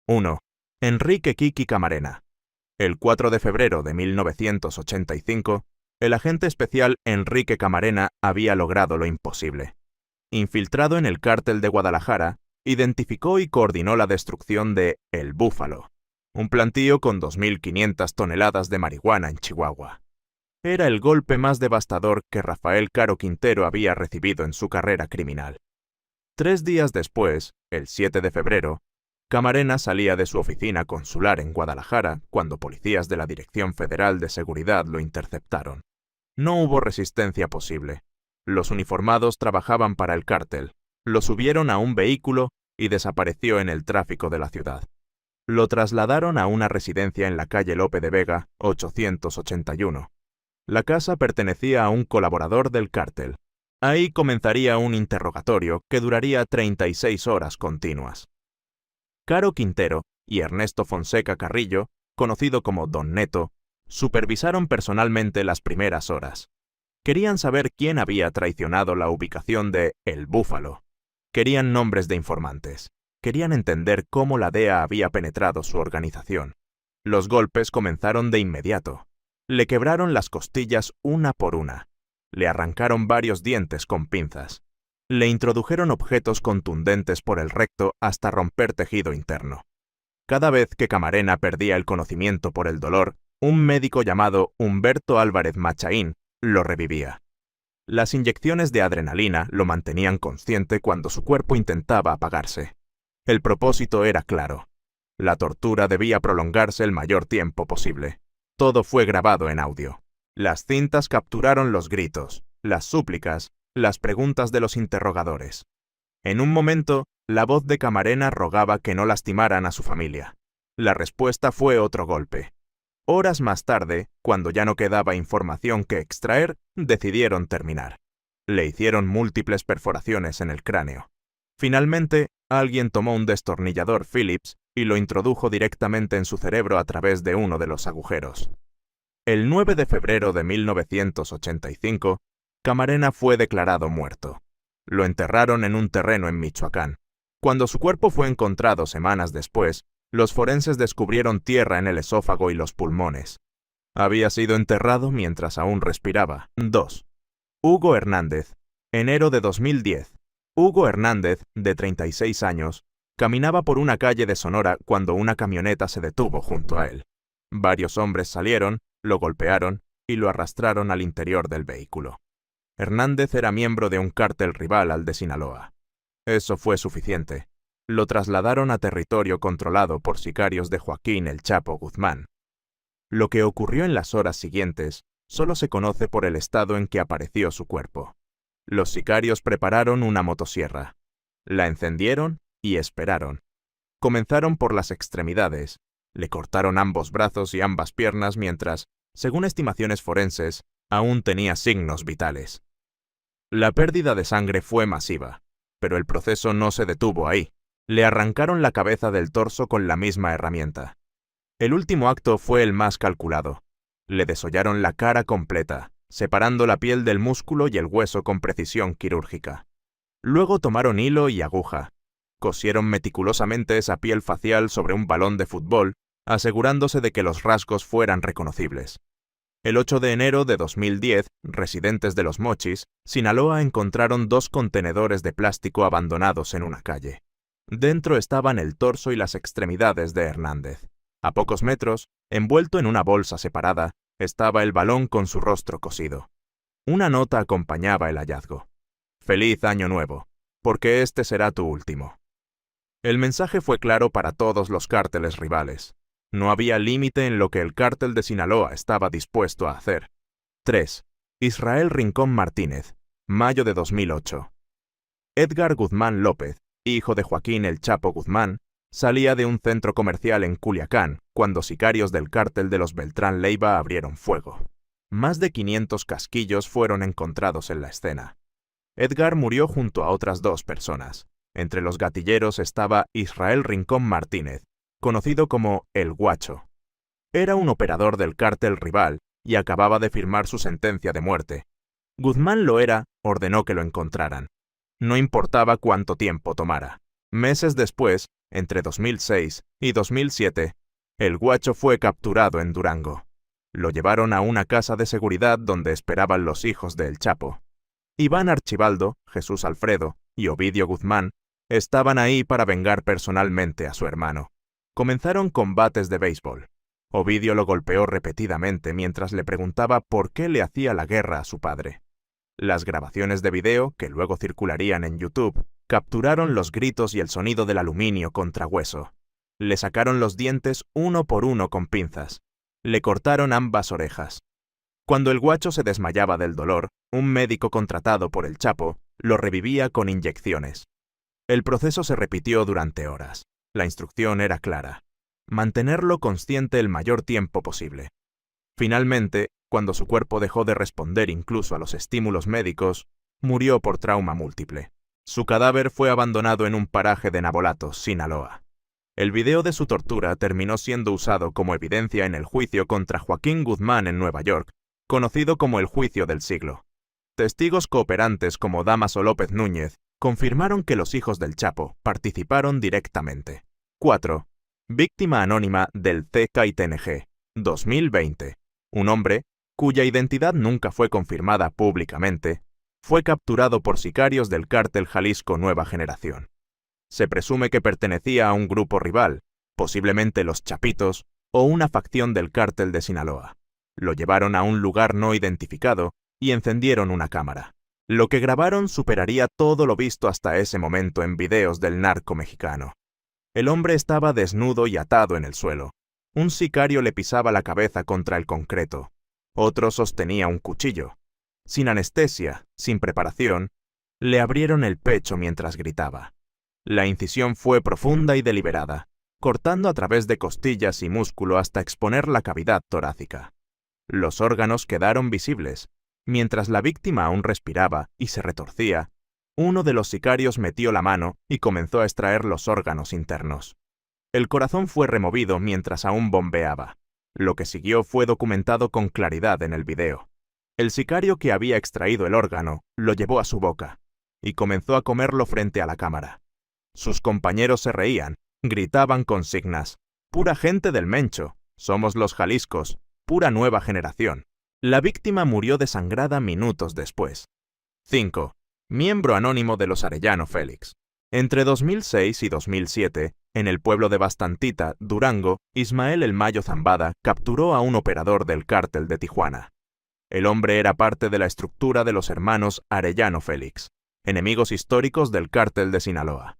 1. Enrique Kiki Camarena. El 4 de febrero de 1985, el agente especial Enrique Camarena había logrado lo imposible. Infiltrado en el cártel de Guadalajara, identificó y coordinó la destrucción de El Búfalo, un plantío con 2.500 toneladas de marihuana en Chihuahua. Era el golpe más devastador que Rafael Caro Quintero había recibido en su carrera criminal. 3 días después, el 7 de febrero, Camarena salía de su oficina consular en Guadalajara cuando policías de la Dirección Federal de Seguridad lo interceptaron. No hubo resistencia posible. Los uniformados trabajaban para el cártel, lo subieron a un vehículo y desapareció en el tráfico de la ciudad. Lo trasladaron a una residencia en la calle Lope de Vega, 881. La casa pertenecía a un colaborador del cártel. Ahí comenzaría un interrogatorio que duraría 36 horas continuas. Caro Quintero y Ernesto Fonseca Carrillo, conocido como Don Neto, supervisaron personalmente las primeras horas. Querían saber quién había traicionado la ubicación de El Búfalo. Querían nombres de informantes. Querían entender cómo la DEA había penetrado su organización. Los golpes comenzaron de inmediato. Le quebraron las costillas una por una. Le arrancaron varios dientes con pinzas. Le introdujeron objetos contundentes por el recto hasta romper tejido interno. Cada vez que Camarena perdía el conocimiento por el dolor, un médico llamado Humberto Álvarez Machaín lo revivía. Las inyecciones de adrenalina lo mantenían consciente cuando su cuerpo intentaba apagarse. El propósito era claro. La tortura debía prolongarse el mayor tiempo posible. Todo fue grabado en audio. Las cintas capturaron los gritos, las súplicas, las preguntas de los interrogadores. En un momento, la voz de Camarena rogaba que no lastimaran a su familia. La respuesta fue otro golpe. Horas más tarde, cuando ya no quedaba información que extraer, decidieron terminar. Le hicieron múltiples perforaciones en el cráneo. Finalmente, alguien tomó un destornillador Phillips y lo introdujo directamente en su cerebro a través de uno de los agujeros. El 9 de febrero de 1985, Camarena fue declarado muerto. Lo enterraron en un terreno en Michoacán. Cuando su cuerpo fue encontrado semanas después, los forenses descubrieron tierra en el esófago y los pulmones. Había sido enterrado mientras aún respiraba. 2. Hugo Hernández. Enero de 2010. Hugo Hernández, de 36 años, caminaba por una calle de Sonora cuando una camioneta se detuvo junto a él. Varios hombres salieron, lo golpearon y lo arrastraron al interior del vehículo. Hernández era miembro de un cártel rival al de Sinaloa. Eso fue suficiente. Lo trasladaron a territorio controlado por sicarios de Joaquín El Chapo Guzmán. Lo que ocurrió en las horas siguientes solo se conoce por el estado en que apareció su cuerpo. Los sicarios prepararon una motosierra. La encendieron y esperaron. Comenzaron por las extremidades. Le cortaron ambos brazos y ambas piernas mientras, según estimaciones forenses, aún tenía signos vitales. La pérdida de sangre fue masiva, pero el proceso no se detuvo ahí. Le arrancaron la cabeza del torso con la misma herramienta. El último acto fue el más calculado. Le desollaron la cara completa, separando la piel del músculo y el hueso con precisión quirúrgica. Luego tomaron hilo y aguja. Cosieron meticulosamente esa piel facial sobre un balón de fútbol, asegurándose de que los rasgos fueran reconocibles. El 8 de enero de 2010, residentes de Los Mochis, Sinaloa, encontraron 2 contenedores de plástico abandonados en una calle. Dentro estaban el torso y las extremidades de Hernández. A pocos metros, envuelto en una bolsa separada, estaba el balón con su rostro cosido. Una nota acompañaba el hallazgo. «Feliz Año Nuevo, porque este será tu último». El mensaje fue claro para todos los cárteles rivales. No había límite en lo que el cártel de Sinaloa estaba dispuesto a hacer. 3. Israel Rincón Martínez, mayo de 2008. Edgar Guzmán López, hijo de Joaquín El Chapo Guzmán, salía de un centro comercial en Culiacán cuando sicarios del cártel de los Beltrán Leiva abrieron fuego. Más de 500 casquillos fueron encontrados en la escena. Edgar murió junto a otras 2 personas. Entre los gatilleros estaba Israel Rincón Martínez, conocido como El Guacho. Era un operador del cártel rival y acababa de firmar su sentencia de muerte. Guzmán ordenó que lo encontraran. No importaba cuánto tiempo tomara. Meses después, entre 2006 y 2007, el Guacho fue capturado en Durango. Lo llevaron a una casa de seguridad donde esperaban los hijos de El Chapo. Iván Archibaldo, Jesús Alfredo y Ovidio Guzmán estaban ahí para vengar personalmente a su hermano. Comenzaron combates de béisbol. Ovidio lo golpeó repetidamente mientras le preguntaba por qué le hacía la guerra a su padre. Las grabaciones de video, que luego circularían en YouTube, capturaron los gritos y el sonido del aluminio contra hueso. Le sacaron los dientes uno por uno con pinzas. Le cortaron ambas orejas. Cuando el Guacho se desmayaba del dolor, un médico contratado por El Chapo lo revivía con inyecciones. El proceso se repitió durante horas. La instrucción era clara: mantenerlo consciente el mayor tiempo posible. Finalmente, cuando su cuerpo dejó de responder incluso a los estímulos médicos, murió por trauma múltiple. Su cadáver fue abandonado en un paraje de Navolatos, Sinaloa. El video de su tortura terminó siendo usado como evidencia en el juicio contra Joaquín Guzmán en Nueva York, conocido como el juicio del siglo. Testigos cooperantes como Dámaso López Núñez confirmaron que los hijos del Chapo participaron directamente. 4. Víctima anónima del CKITNG, 2020. Un hombre, cuya identidad nunca fue confirmada públicamente, fue capturado por sicarios del cártel Jalisco Nueva Generación. Se presume que pertenecía a un grupo rival, posiblemente los Chapitos, o una facción del cártel de Sinaloa. Lo llevaron a un lugar no identificado y encendieron una cámara. Lo que grabaron superaría todo lo visto hasta ese momento en videos del narco mexicano. El hombre estaba desnudo y atado en el suelo. Un sicario le pisaba la cabeza contra el concreto. Otro sostenía un cuchillo. Sin anestesia, sin preparación, le abrieron el pecho mientras gritaba. La incisión fue profunda y deliberada, cortando a través de costillas y músculo hasta exponer la cavidad torácica. Los órganos quedaron visibles. Mientras la víctima aún respiraba y se retorcía, uno de los sicarios metió la mano y comenzó a extraer los órganos internos. El corazón fue removido mientras aún bombeaba. Lo que siguió fue documentado con claridad en el video. El sicario que había extraído el órgano lo llevó a su boca y comenzó a comerlo frente a la cámara. Sus compañeros se reían, gritaban consignas: «¡Pura gente del Mencho! ¡Somos los Jaliscos! ¡Pura nueva generación!». La víctima murió desangrada minutos después. 5. Miembro anónimo de los Arellano Félix. Entre 2006 y 2007, en el pueblo de Bastantita, Durango, Ismael El Mayo Zambada capturó a un operador del cártel de Tijuana. El hombre era parte de la estructura de los hermanos Arellano Félix, enemigos históricos del cártel de Sinaloa.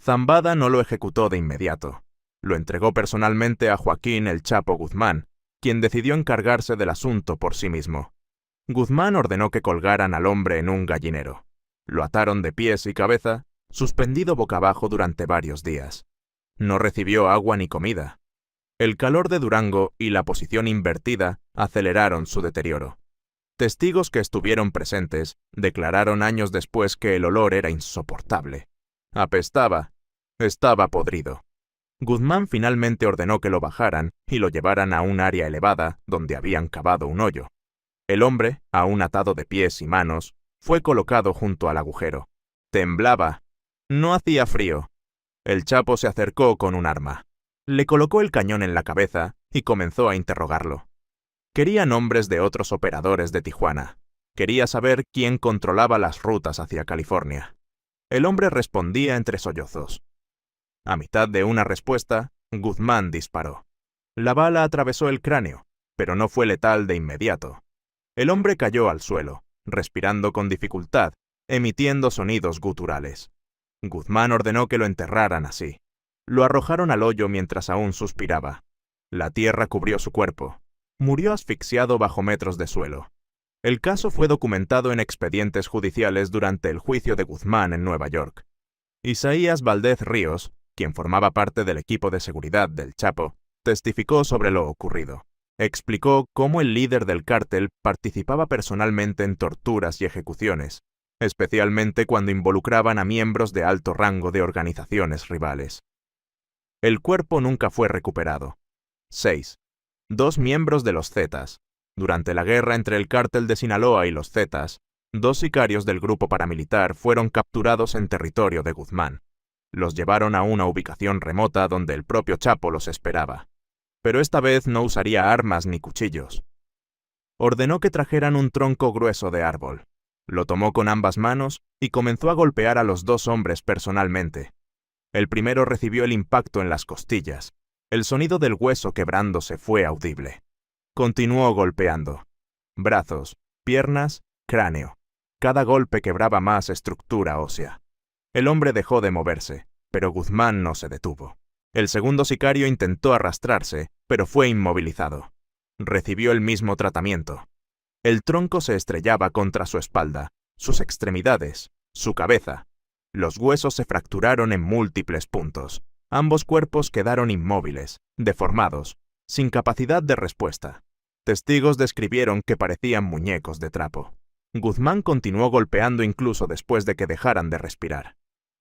Zambada no lo ejecutó de inmediato. Lo entregó personalmente a Joaquín El Chapo Guzmán, quien decidió encargarse del asunto por sí mismo. Guzmán ordenó que colgaran al hombre en un gallinero. Lo ataron de pies y cabeza, suspendido boca abajo durante varios días. No recibió agua ni comida. El calor de Durango y la posición invertida aceleraron su deterioro. Testigos que estuvieron presentes declararon años después que el olor era insoportable. Apestaba. Estaba podrido. Guzmán finalmente ordenó que lo bajaran y lo llevaran a un área elevada donde habían cavado un hoyo. El hombre, aún atado de pies y manos, fue colocado junto al agujero. Temblaba. No hacía frío. El Chapo se acercó con un arma. Le colocó el cañón en la cabeza y comenzó a interrogarlo. Quería nombres de otros operadores de Tijuana. Quería saber quién controlaba las rutas hacia California. El hombre respondía entre sollozos. A mitad de una respuesta, Guzmán disparó. La bala atravesó el cráneo, pero no fue letal de inmediato. El hombre cayó al suelo, respirando con dificultad, emitiendo sonidos guturales. Guzmán ordenó que lo enterraran así. Lo arrojaron al hoyo mientras aún suspiraba. La tierra cubrió su cuerpo. Murió asfixiado bajo metros de suelo. El caso fue documentado en expedientes judiciales durante el juicio de Guzmán en Nueva York. Isaías Valdez Ríos, quien formaba parte del equipo de seguridad del Chapo, testificó sobre lo ocurrido. Explicó cómo el líder del cártel participaba personalmente en torturas y ejecuciones, especialmente cuando involucraban a miembros de alto rango de organizaciones rivales. El cuerpo nunca fue recuperado. 6. 2 miembros de los Zetas. Durante la guerra entre el cártel de Sinaloa y los Zetas, 2 sicarios del grupo paramilitar fueron capturados en territorio de Guzmán. Los llevaron a una ubicación remota donde el propio Chapo los esperaba. Pero esta vez no usaría armas ni cuchillos. Ordenó que trajeran un tronco grueso de árbol. Lo tomó con ambas manos y comenzó a golpear a los dos hombres personalmente. El primero recibió el impacto en las costillas. El sonido del hueso quebrándose fue audible. Continuó golpeando. Brazos, piernas, cráneo. Cada golpe quebraba más estructura ósea. El hombre dejó de moverse, pero Guzmán no se detuvo. El segundo sicario intentó arrastrarse, pero fue inmovilizado. Recibió el mismo tratamiento. El tronco se estrellaba contra su espalda, sus extremidades, su cabeza. Los huesos se fracturaron en múltiples puntos. Ambos cuerpos quedaron inmóviles, deformados, sin capacidad de respuesta. Testigos describieron que parecían muñecos de trapo. Guzmán continuó golpeando incluso después de que dejaran de respirar.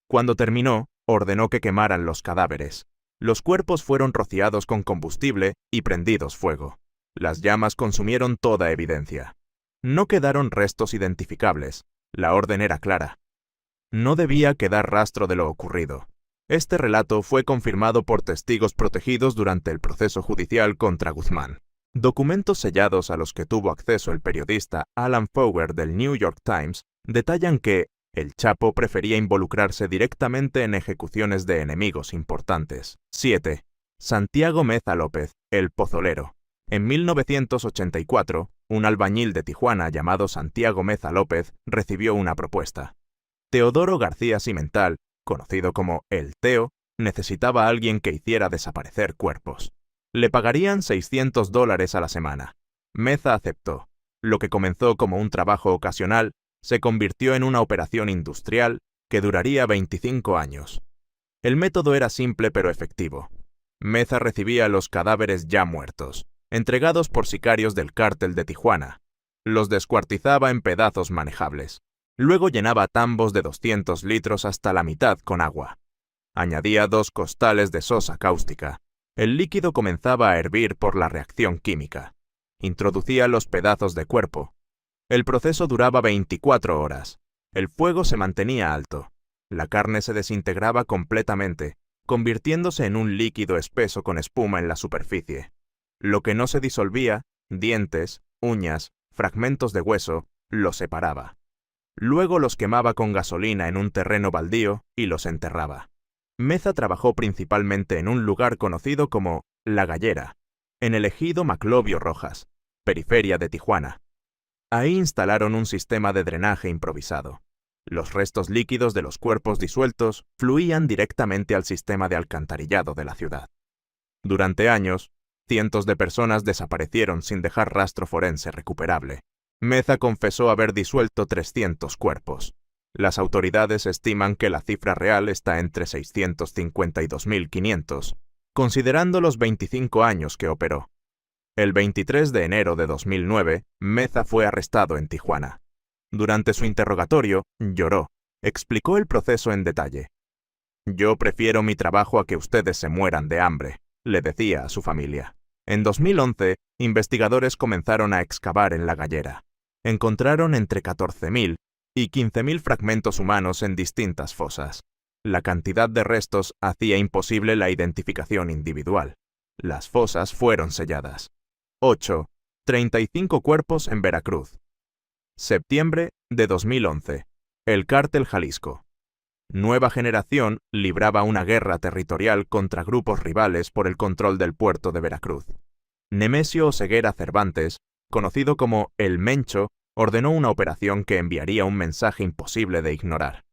Cuando terminó, ordenó que quemaran los cadáveres. Los cuerpos fueron rociados con combustible y prendidos fuego. Las llamas consumieron toda evidencia. No quedaron restos identificables. La orden era clara. No debía quedar rastro de lo ocurrido. Este relato fue confirmado por testigos protegidos durante el proceso judicial contra Guzmán. Documentos sellados a los que tuvo acceso el periodista Alan Fowler del New York Times detallan que el Chapo prefería involucrarse directamente en ejecuciones de enemigos importantes. 7. Santiago Meza López, el pozolero. En 1984, un albañil de Tijuana llamado Santiago Meza López recibió una propuesta. Teodoro García Cimental, conocido como El Teo, necesitaba a alguien que hiciera desaparecer cuerpos. Le pagarían $600 a la semana. Meza aceptó. Lo que comenzó como un trabajo ocasional se convirtió en una operación industrial que duraría 25 años. El método era simple pero efectivo. Meza recibía los cadáveres ya muertos, entregados por sicarios del cártel de Tijuana. Los descuartizaba en pedazos manejables. Luego llenaba tambos de 200 litros hasta la mitad con agua. Añadía 2 costales de sosa cáustica. El líquido comenzaba a hervir por la reacción química. Introducía los pedazos de cuerpo. El proceso duraba 24 horas. El fuego se mantenía alto. La carne se desintegraba completamente, convirtiéndose en un líquido espeso con espuma en la superficie. Lo que no se disolvía, dientes, uñas, fragmentos de hueso, lo separaba. Luego los quemaba con gasolina en un terreno baldío y los enterraba. Meza trabajó principalmente en un lugar conocido como La Gallera, en el ejido Maclovio Rojas, periferia de Tijuana. Ahí instalaron un sistema de drenaje improvisado. Los restos líquidos de los cuerpos disueltos fluían directamente al sistema de alcantarillado de la ciudad. Durante años, cientos de personas desaparecieron sin dejar rastro forense recuperable. Meza confesó haber disuelto 300 cuerpos. Las autoridades estiman que la cifra real está entre 652.500, considerando los 25 años que operó. El 23 de enero de 2009, Meza fue arrestado en Tijuana. Durante su interrogatorio, lloró. Explicó el proceso en detalle. «Yo prefiero mi trabajo a que ustedes se mueran de hambre», le decía a su familia. En 2011, investigadores comenzaron a excavar en La Gallera. Encontraron entre 14.000 y 15.000 fragmentos humanos en distintas fosas. La cantidad de restos hacía imposible la identificación individual. Las fosas fueron selladas. 8. 35 cuerpos en Veracruz. Septiembre de 2011. El Cártel Jalisco. Nueva Generación libraba una guerra territorial contra grupos rivales por el control del puerto de Veracruz. Nemesio Oseguera Cervantes, conocido como El Mencho, ordenó una operación que enviaría un mensaje imposible de ignorar.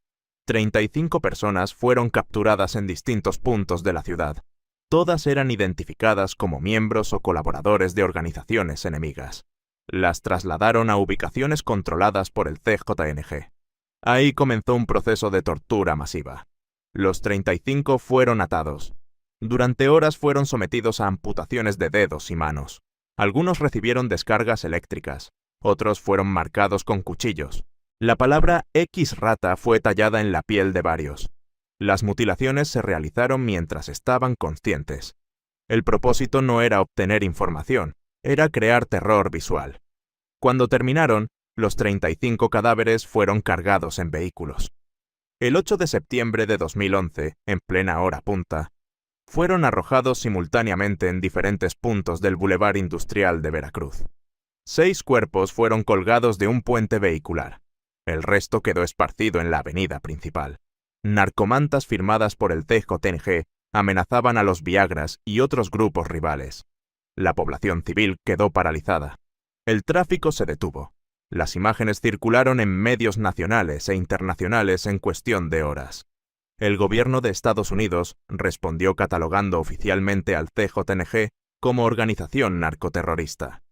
35 personas fueron capturadas en distintos puntos de la ciudad. Todas eran identificadas como miembros o colaboradores de organizaciones enemigas. Las trasladaron a ubicaciones controladas por el CJNG. Ahí comenzó un proceso de tortura masiva. Los 35 fueron atados. Durante horas fueron sometidos a amputaciones de dedos y manos. Algunos recibieron descargas eléctricas. Otros fueron marcados con cuchillos. La palabra X-rata fue tallada en la piel de varios. Las mutilaciones se realizaron mientras estaban conscientes. El propósito no era obtener información, era crear terror visual. Cuando terminaron, los 35 cadáveres fueron cargados en vehículos. El 8 de septiembre de 2011, en plena hora punta, fueron arrojados simultáneamente en diferentes puntos del Boulevard Industrial de Veracruz. 6 cuerpos fueron colgados de un puente vehicular. El resto quedó esparcido en la avenida principal. Narcomantas firmadas por el CJTNG amenazaban a los Viagras y otros grupos rivales. La población civil quedó paralizada. El tráfico se detuvo. Las imágenes circularon en medios nacionales e internacionales en cuestión de horas. El gobierno de Estados Unidos respondió catalogando oficialmente al CJTNG como organización narcoterrorista.